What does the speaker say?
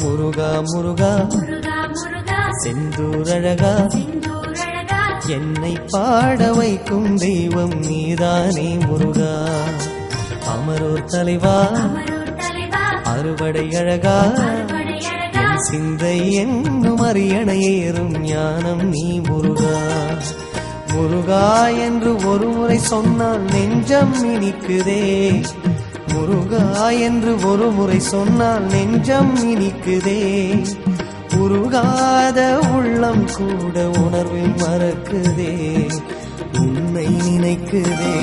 முருகா முருகா செந்தூரழகா என்னை பாட வைக்கும் தெய்வம் நீதானே முருகா. அமரோர் தலைவா அறுவடை அழகா என் சிந்தை என்னும் அரியணை ஏறும் ஞானம் நீ முருகா. முருகா என்று ஒரு முறை சொன்னால் நெஞ்சம் இனிக்குதே, முருகா என்று ஒரு முறை சொன்னால் நெஞ்சம் இனிக்குதே. உருகாத உள்ளம் கூட உணர்வில் மறக்குதே, உன்னை நினைக்குதே.